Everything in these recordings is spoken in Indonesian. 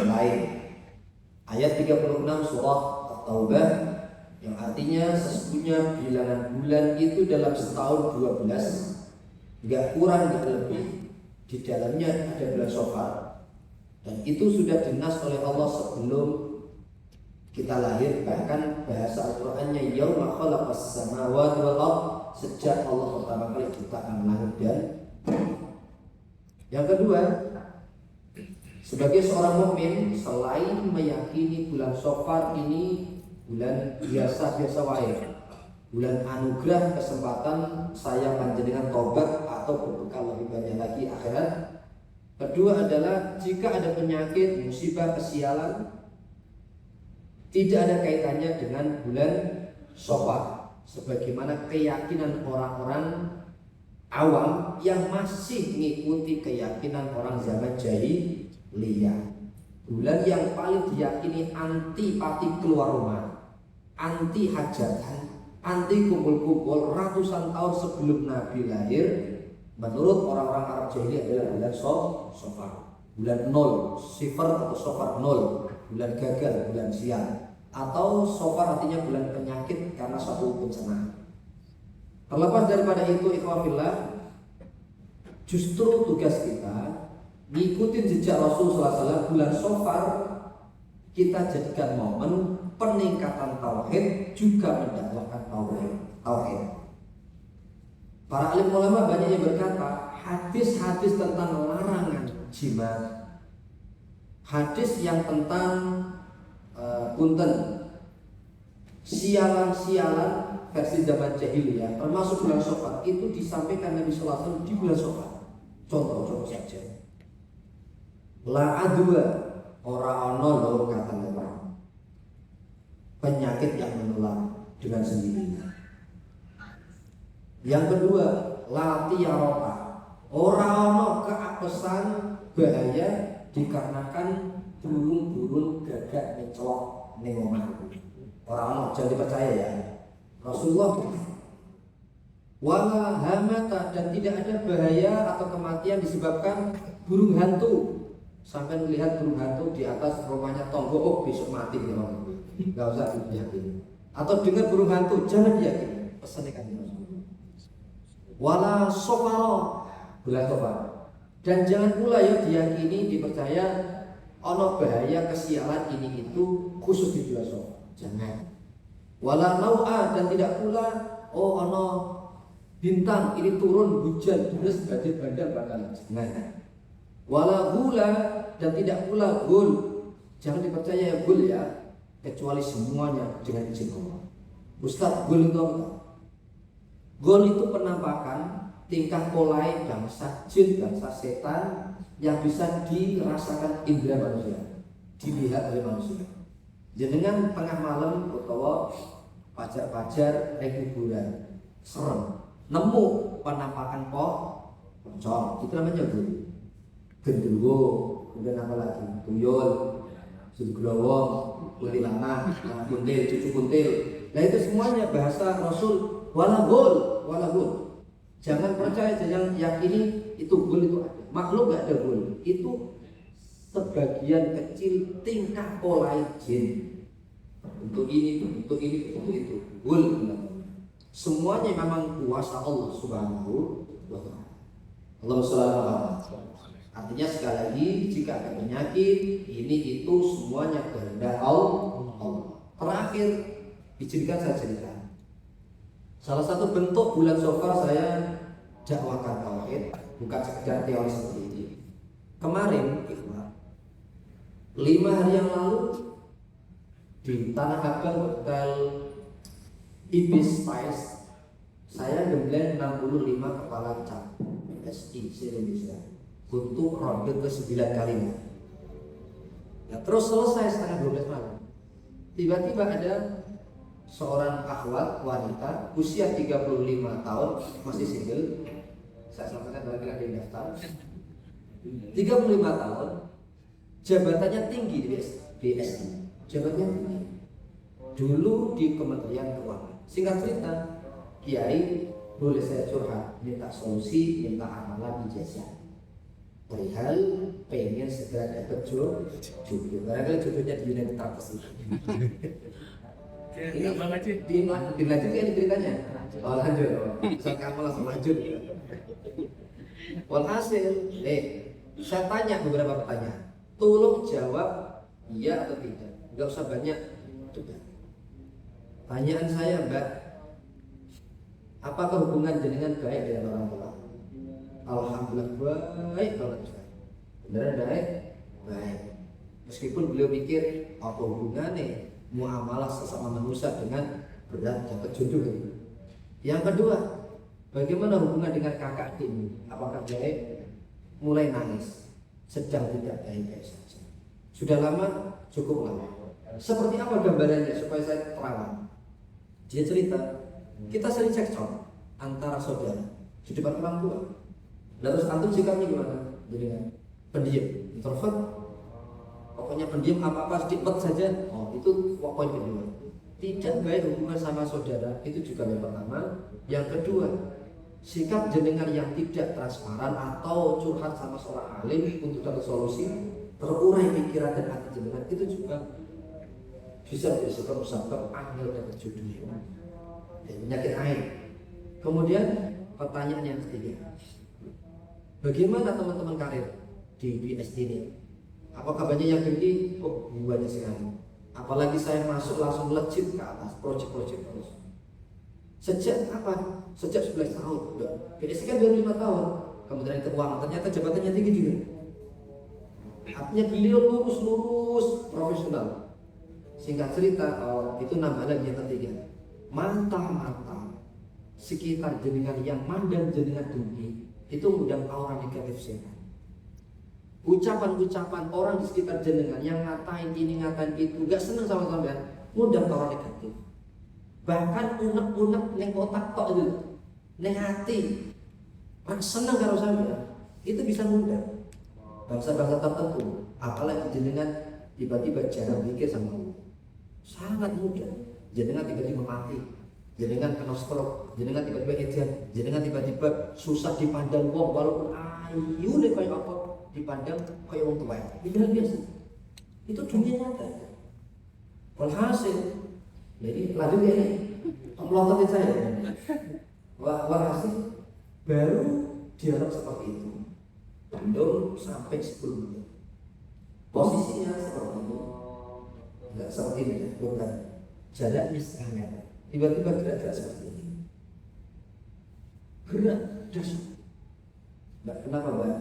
lain. Ayat 36 surah At-Taubah yang artinya sesungguhnya bilangan bulan itu dalam setahun 12, nggak kurang nggak lebih. Di dalamnya ada bulan Syawal, dan itu sudah dinas oleh Allah sebelum kita lahir. Bahkan bahasa Al-Qur'annya yauma khalaqas samawati wal ardh, sejak Allah pertama kali ciptakan langit dan bumi. Yang kedua, sebagai seorang mukmin, selain meyakini bulan Syawal ini bulan biasa-biasa wae, bulan anugerah, kesempatan saya panjenengan tobat atau berbekal lebih banyak lagi akhirat. Kedua adalah jika ada penyakit, musibah, kesialan, tidak ada kaitannya dengan bulan Syawal, sebagaimana keyakinan orang-orang awam yang masih mengikuti keyakinan orang zaman jahiliyah. Bulan yang paling diyakini antipati keluar rumah, anti hajatan, anti kumpul-kumpul ratusan tahun sebelum Nabi lahir, menurut orang-orang Arab jahiliyah adalah bulan Syawal. Bulan 0, sifar atau Syawal 0, bulan gagal, bulan sial. Atau Syawal artinya bulan penyakit karena suatu bencana. Terlepas daripada itu, ikhwafillah, justru tugas kita ngikutin jejak Rasulullah SAW. Bulan Syawal kita jadikan momen peningkatan tauhid, juga mendakwahkan tauhid. Para alim ulama banyak yang berkata, hadis-hadis tentang larangan jimat, hadis yang tentang sialan-sialan versi zaman jahiliyah, termasuk bulan Syawal, itu disampaikan Nabi Sallallahu Alaihi Wasallam di bulan Syawal. Contoh saja, la adwa ora ono lho kata Nabi, penyakit yang menular dengan sendirinya. Yang kedua, lati yarota, ora ono keapesan bahaya dikarenakan burung-burung gagak mencolok ning omahku. Ora ono, jangan dipercaya ya. Rasulullah wala hamata, dan tidak ada bahaya atau kematian disebabkan burung hantu. Sampai melihat burung hantu di atas rumahnya tonggo, oh besok mati gitu. Nggak usah diyakini. Atau dengar burung hantu, jangan diyakini. Pesannya kan wala sofaro, bulan Syawal. Dan jangan pula ya diyakini, dipercaya ono bahaya kesialan ini itu khusus di bulan Syawal. Jangan. Wala nau'a, dan tidak pula oh ono bintang ini turun hujan terus banjir bandang bakal. Jangan. Wala gula, dan tidak pula gul. Jangan dipercaya gul ya, kecuali semuanya dengan izin Allah. Ustaz, gul itu apa? Gul itu penampakan tingkah polai bangsa jin, bangsa setan yang bisa dirasakan indera manusia, dilihat oleh manusia. Jenengan tengah malam utawa pajar-pajar kuburan serem, nemu penampakan pocong, itu namanya gul. Gendruwo, kemudian apa lagi? Tuyul, sugrawong, kuntilanak, kuntil, cucu kuntil. Nah itu semuanya bahasa Rasul. Wala gul. Jangan percaya, jangan yakini itu gul itu ada. Makhluk gak ada gul. Itu sebagian kecil tingkah pola jin. Untuk ini, untuk itu. Gul. Semuanya memang kuasa Allah Subhanahu wa Ta'ala. Allah Subhanahu. Artinya sekali lagi, jika ada penyakit ini itu semuanya kehendak Allah. Terakhir, izinkan saya cerita. Salah satu bentuk bulan Syawal saya dakwahkan tauhid, bukan sekedar teori seperti ini. Kemarin, 5 hari yang lalu di Tanah Abang Hotel Ibis Spice, saya gembleng 65 kepala cap SI Indonesia untuk ronde ke-9 kalinya. Nah, terus selesai setengah 12 malam. Tiba-tiba ada seorang akhwat wanita usia 35 tahun, masih single. Saya sampaikan barangkali ada yang daftar. 35 tahun, jabatannya tinggi di BSI. Jabatannya tinggi. Dulu di Kementerian Keuangan. Singkat cerita, Kiai, boleh saya curhat, minta solusi, minta amalan ijazah perihal pengen segera dapat jodoh. Barangkali jodohnya di United States. Ini dilanjut ini ceritanya. Oh lanjut. Saat kamu langsung lanjut. Walhasil, saya tanya beberapa pertanyaan. Tolong jawab iya atau tidak. Enggak usah banyak. Coba. Pertanyaan saya, Mbak, apakah hubungan jenengan baik dengan orang tua? Alhamdulillah baik banget. Beneran baik? Baik. Meskipun beliau mikir apa hubungannya muamalah sesama manusia dengan berat dapat jodoh. Yang kedua, bagaimana hubungan dengan kakak adikmu? Apakah baik? Mulai nangis. Sedang tidak baik-baik saja. Sudah lama? Cukup lama. Seperti apa gambarannya supaya saya terang? Dia cerita, kita sering cekcok antara saudara di depan orang tua. Lalu antum sikapnya gimana? Jadi pendiam, introvert. Pokoknya pendiam apa-apa sedikit saja. Oh, itu poin kedua. Tidak baik hubungan sama saudara, itu juga yang pertama. Yang kedua, sikap jenengan yang tidak transparan atau curhat sama seorang alim untuk dapat solusi, terurai pikiran dan hati jenengan, itu juga bisa disebabkan musabab angel dapat jodoh dan penyakit ain. Kemudian pertanyaan yang ketiga, bagaimana teman-teman karir di BSD ini? Apakah banyak yang tinggi? Oh, banyak sekali. Apalagi saya masuk langsung melejit ke atas proyek-proyek terus. Sejak apa? Sejak 11 tahun. BSD kan baru 5 tahun. Kemudian keuangan ternyata jabatannya tinggi juga. Artinya beliau lurus profesional. Singkat cerita, itu nambah lagi yang ketiga. Mata-mata sekitar jenengan yang mandang jenengan tinggi itu mudah aura negatif sehat. Ucapan-ucapan orang di sekitar jenengan yang ngatain ini ngatain itu gak seneng sama sampean, mudah aura negatif. Bahkan unek-unek neng otak tok itu, neng hati, orang seneng karo sampean, itu bisa mudah. Bangsa-bangsa tertentu, apalagi jenengan tiba-tiba jarang mikir sama Allah. Sangat mudah. Jenengan tiba-tiba mati, jenengan kena stroke, jenengan tiba-tiba edan, jenengan tiba-tiba susah dipandang wong walaupun ayu deh kayak apa dipandang kayak wong tua. Itu biasa. Itu dunia nyata. Walhasil, jadi lanjut ya ini, melototin saya. Walhasil baru dialog seperti itu, bandung sampai 10 menit. Posisinya seperti itu. Enggak seperti ini, bukan jaraknya setengah meter. Tiba-tiba gerak-gerak seperti ini. Gerak dasar. Mbak, kenapa Mbak?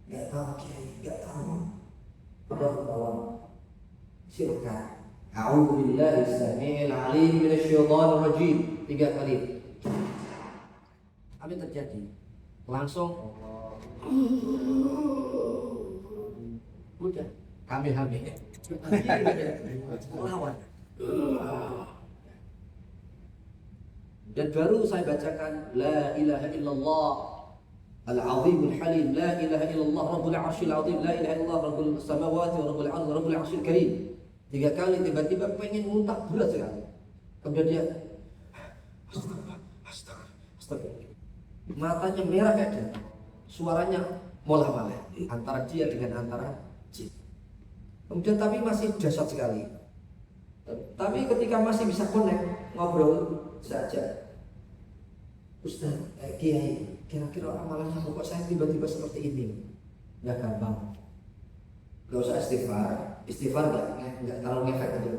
Enggak tahu Kiai, enggak tahu. Udah ketahuan. Silakan. A'udzubillahi samiil 'alim minasyaitonir rajim. 3 kali. Apa yang terjadi? Langsung udah kami hamil. Melawan. Dan baru saya bacakan la ilaha illallah al-azimul halim, la ilaha illallah rabbul arsyil azim, la ilaha illallah rabbul samawati wa rabbul ardi rabbul arsyil karim. 3 kali tiba-tiba pengen muntah berat sekali. Kemudian dia astagfirullah. Matanya merah kayak dia. Suaranya molah-malih antara dia dengan antara jin. Kemudian tapi masih dahsyat sekali. Tapi ketika masih bisa connect, ngobrol saja. Ustaz, Kiai, kira-kira amalannya kok saya tiba-tiba seperti ini? Nggak gampang. Gak usah istighfar nggak terlalu ngefek aja.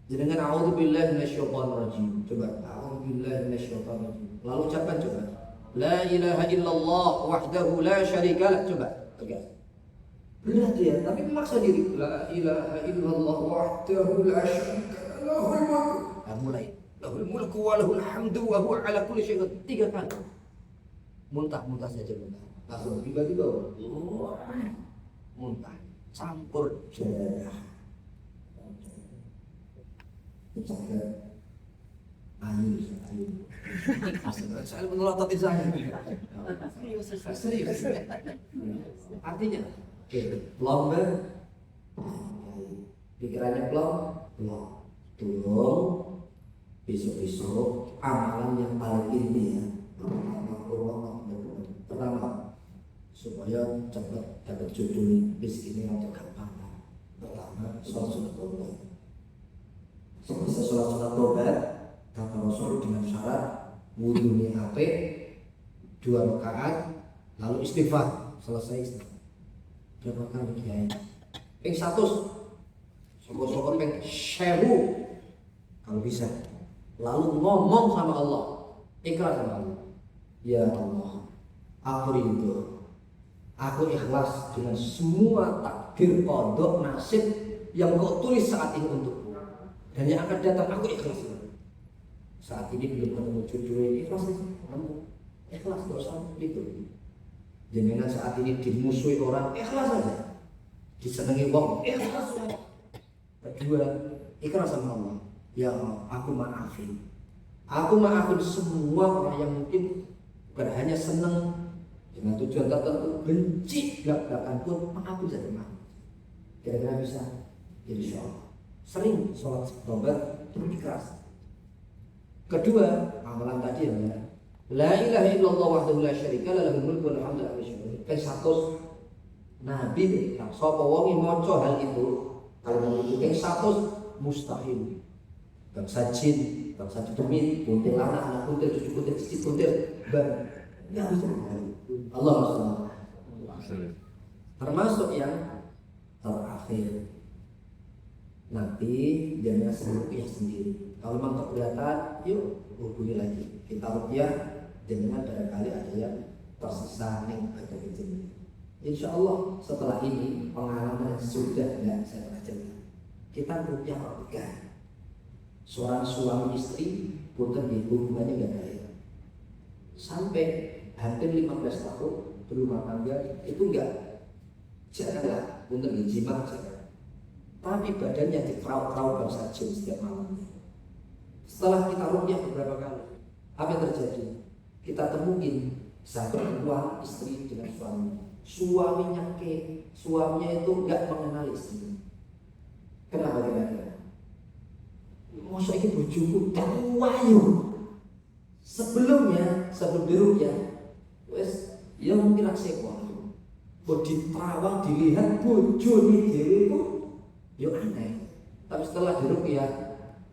Jangan a'udzubillahi minasyaitonir rajim. Coba a'udzubillahi minasyaitonir rajim. Lalu ucapkan coba. La ilaha illallah wahdahu la syarikalah. Coba tegas. Berat ya, tapi memaksa diri. La ilaha illallah wahdahu la syarikalah lahul mulku. Mulai. Lahul mulku wa lahul hamdu wa huwa ala kulli syai'in 3 kali. Muntah saja muntah. Langsung tiba-tiba muntah campur darah. Ayu. Saya menelototin saya. Serius. Artinya, plomber, pikirannya plong. Tolong besok amalan yang paling inti ya. Pertama, supaya cepat dapat jodoh. Miskinnya yang gampang. Pertama, sholat sunat tobat. Selesai sholat sunat tobat, kata Rasul dengan syarat wudhunya apik, 2 rakaat, lalu istighfar. Selesai istighfar. Berapa kali kiai? Ping 100, syukur-syukur ping 1000 kalau bisa. Lalu ngomong sama Allah, ikhlas sama Allah. Ya Allah, aku rindu, aku ikhlas dengan semua takdir qada nasib yang kau tulis saat ini untukku, dan yang akan datang aku ikhlas. Saat ini belum ketemu jodoh, ikhlas aja, kamu ikhlas, gak usah itu. Jangan saat ini dimusuhi orang, ikhlas aja. Disenangi wong, ikhlas aja. Kedua, ikhlas sama Allah. Ya Allah, aku maafin. Aku maafin semua orang yang mungkin bukan hanya senang dengan tujuan tertentu, benci belak-belakan pun maafin saja, maaf. Kira-kira bisa? Insya Allah. Sering sholat tobat ikhlas. Kedua, amalan tadi ya, la ilaha illallah wahdahu la syarika lah, lahul mulku wa lahul hamdu wa syukur. Satu Nabi sapa wong maca hal itu, kalau mau 100 mustahil. Bangsa jin, bangsa demit, kuntil anak kuntil, cucu kuntil, cicit kuntil, nggak bisa. Allah SWT. Termasuk yang terakhir, nanti jangan sendiri sendiri. Kalau memang keberatan, yuk hubungi lagi. Kita rupiah, jangan barangkali ada yang tersisa nih ada kejadian. Insya Allah setelah ini pengalaman yang sudah saya pernah cerita. Kita rupiah pertigaan. Seorang suami istri punten di hubungannya nggak baik. Sampai hampir 15 tahun berumah tangga itu enggak jarang lah punten di jima jarang. Tapi badannya dikerau-kerau bangsa jin setiap malam. Setelah kita rupiah beberapa kali, apa yang terjadi? Kita temuin satu perempuan istri dengan suaminya. Suaminya suaminya itu nggak mengenal istrinya. Kenapa kira-kira? Masa ini bojoku wayu. Sebelum dirupiah, wes ya mungkin raksasa. Kok diterawang dilihat bojone dhewe itu ya aneh. Tapi setelah dirupiah,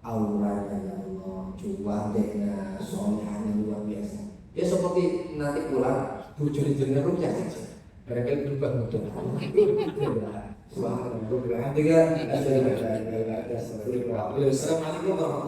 auranya ya Allah, juwadenya, solehnya luar biasa. Ya seperti nanti pulang bojone jenenge rupiah saja. Barangkali berubah model. Subhanallah. Assalamualaikum warahmatullahi wabarakatuh.